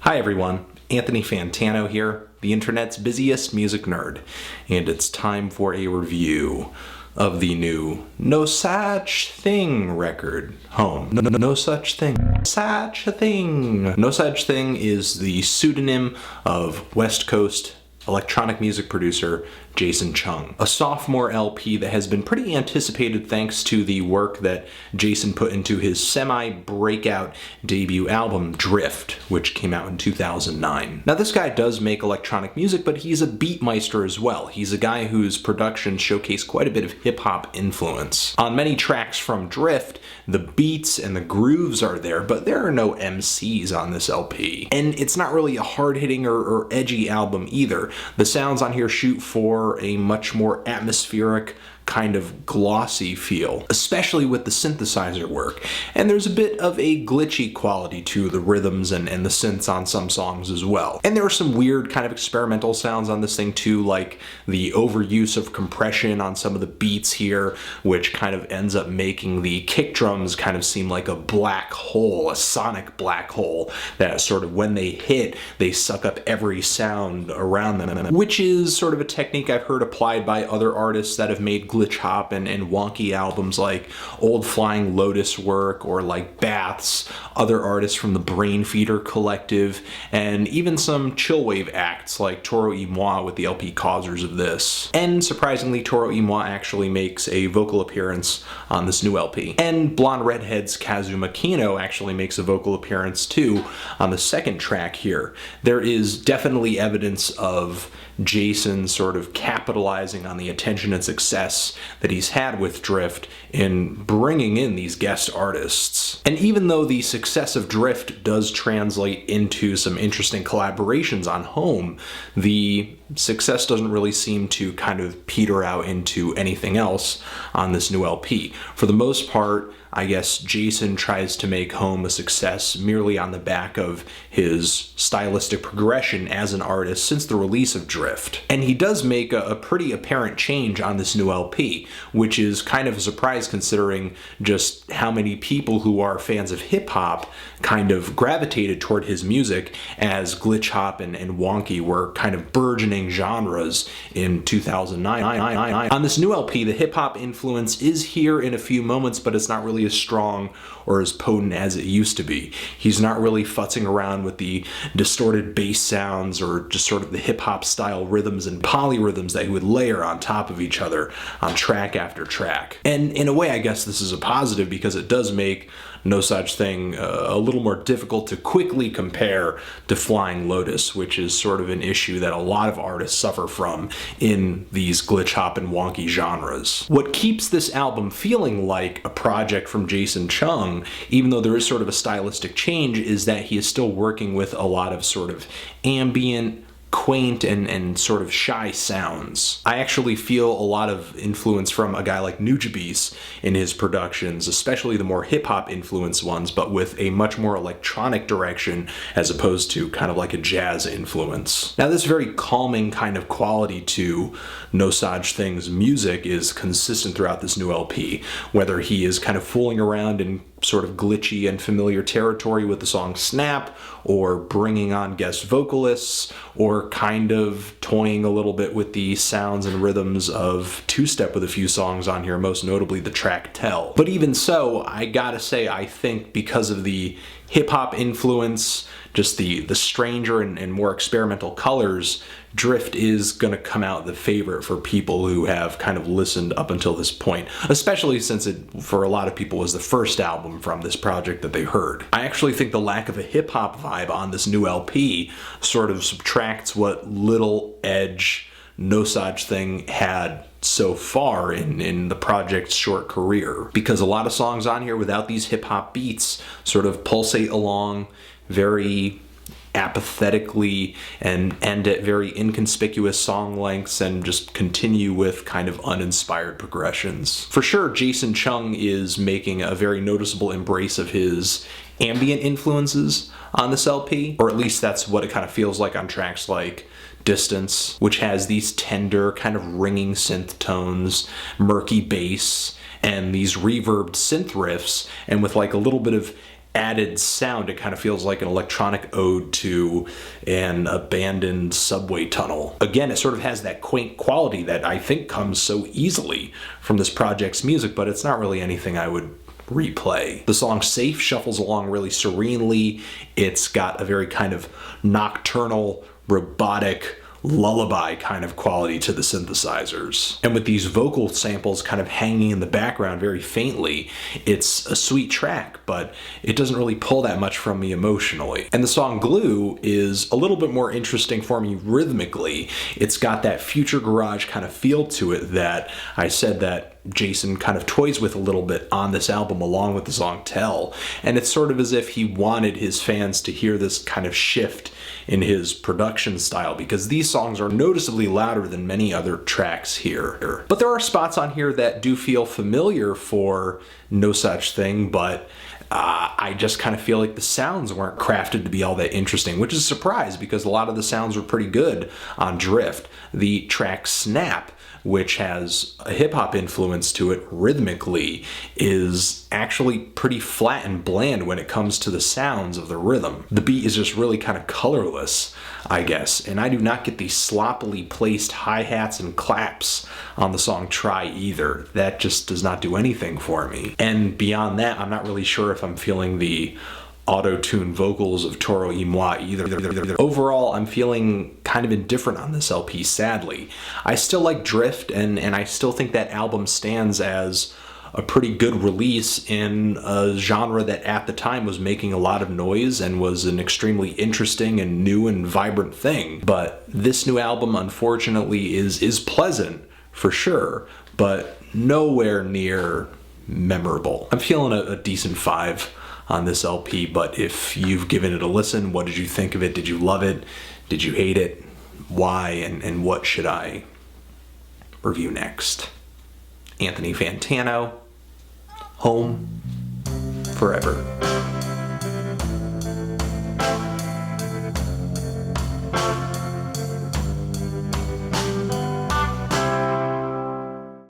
Hi everyone, Anthony Fantano here, the internet's busiest music nerd, and it's time for a review of the new Nosaj Thing record, Home. No such thing. Such a thing. Nosaj Thing is the pseudonym of West Coast electronic music producer Jason Chung. A sophomore LP that has been pretty anticipated thanks to the work that Jason put into his semi-breakout debut album, Drift, which came out in 2009. Now this guy does make electronic music, but he's a beatmeister as well. He's a guy whose productions showcase quite a bit of hip-hop influence. On many tracks from Drift, the beats and the grooves are there, but there are no MCs on this LP. And it's not really a hard-hitting or edgy album either. The sounds on here shoot for a much more atmospheric, kind of glossy feel, especially with the synthesizer work. And there's a bit of a glitchy quality to the rhythms and the synths on some songs as well. And there are some weird kind of experimental sounds on this thing too, like the overuse of compression on some of the beats here, which kind of ends up making the kick drums kind of seem like a black hole, a sonic black hole, that sort of when they hit, they suck up every sound around them, which is sort of a technique I've heard applied by other artists that have made glitch hop and wonky albums like Old Flying Lotus work, or like Baths, other artists from the Brain Feeder Collective, and even some chillwave acts like Toro y Moi with the LP Causers of this. And surprisingly, Toro y Moi actually makes a vocal appearance on this new LP. And Blonde Redhead's KAZU MAKINO actually makes a vocal appearance too on the second track here. There is definitely evidence of Jason sort of capitalizing on the attention and success that he's had with Drift in bringing in these guest artists. And even though the success of Drift does translate into some interesting collaborations on Home, the success doesn't really seem to kind of peter out into anything else on this new LP. For the most part, I guess Jason tries to make Home a success merely on the back of his stylistic progression as an artist since the release of Drift. And he does make a pretty apparent change on this new LP, which is kind of a surprise considering just how many people who are fans of hip-hop kind of gravitated toward his music as glitch hop and wonky were kind of burgeoning genres in 2009. On this new LP, the hip-hop influence is here in a few moments, but it's not really as strong or as potent as it used to be. He's not really futzing around with the distorted bass sounds or just sort of the hip-hop style rhythms and polyrhythms that he would layer on top of each other on track after track. And in a way, I guess this is a positive because it does make Nosaj Thing a little more difficult to quickly compare to Flying Lotus, which is sort of an issue that a lot of artists suffer from in these glitch hop and wonky genres. What keeps this album feeling like a project from Jason Chung, even though there is sort of a stylistic change, is that he is still working with a lot of sort of ambient, quaint and sort of shy sounds. I actually feel a lot of influence from a guy like Nujabes in his productions, especially the more hip-hop influenced ones, but with a much more electronic direction as opposed to kind of like a jazz influence. Now this very calming kind of quality to Nosaj Thing's music is consistent throughout this new LP, whether he is kind of fooling around in sort of glitchy and familiar territory with the song Snap, or bringing on guest vocalists, or kind of toying a little bit with the sounds and rhythms of two-step with a few songs on here, most notably the track Tell. But even so, I gotta say, I think because of the hip-hop influence, just the stranger and more experimental colors, Drift is gonna come out the favorite for people who have kind of listened up until this point, especially since it, for a lot of people, was the first album from this project that they heard. I actually think the lack of a hip-hop vibe on this new LP sort of subtracts what little edge Nosaj Thing had so far in the project's short career, because a lot of songs on here without these hip-hop beats sort of pulsate along very apathetically and end at very inconspicuous song lengths and just continue with kind of uninspired progressions. For sure, Jason Chung is making a very noticeable embrace of his ambient influences on this LP, or at least that's what it kind of feels like on tracks like Distance, which has these tender, kind of ringing synth tones, murky bass, and these reverbed synth riffs, and with like a little bit of added sound, it kind of feels like an electronic ode to an abandoned subway tunnel. Again, it sort of has that quaint quality that I think comes so easily from this project's music, but it's not really anything I would replay. The song Safe shuffles along really serenely. It's got a very kind of nocturnal, robotic, lullaby kind of quality to the synthesizers. And with these vocal samples kind of hanging in the background very faintly, it's a sweet track, but it doesn't really pull that much from me emotionally. And the song Glue is a little bit more interesting for me rhythmically. It's got that future garage kind of feel to it that I said that Jason kind of toys with a little bit on this album along with the song Tell. And it's sort of as if he wanted his fans to hear this kind of shift in his production style, because these songs are noticeably louder than many other tracks here. But there are spots on here that do feel familiar for Nosaj Thing, but I just kind of feel like the sounds weren't crafted to be all that interesting, which is a surprise because a lot of the sounds were pretty good on Drift. The track Snap, which has a hip-hop influence to it rhythmically, is actually pretty flat and bland when it comes to the sounds of the rhythm. The beat is just really kind of colorless, I guess, and I do not get these sloppily placed hi-hats and claps on the song Try either. That just does not do anything for me. And beyond that, I'm not really sure if I'm feeling the auto-tune vocals of Toro y Moi either. Overall, I'm feeling kind of indifferent on this LP, sadly. I still like Drift, and I still think that album stands as a pretty good release in a genre that at the time was making a lot of noise and was an extremely interesting and new and vibrant thing. But this new album, unfortunately, is pleasant, for sure, but nowhere near memorable. I'm feeling a decent 5 on this LP, but if you've given it a listen, what did you think of it? Did you love it? Did you hate it? Why? And what should I review next? Anthony Fantano, Home Forever.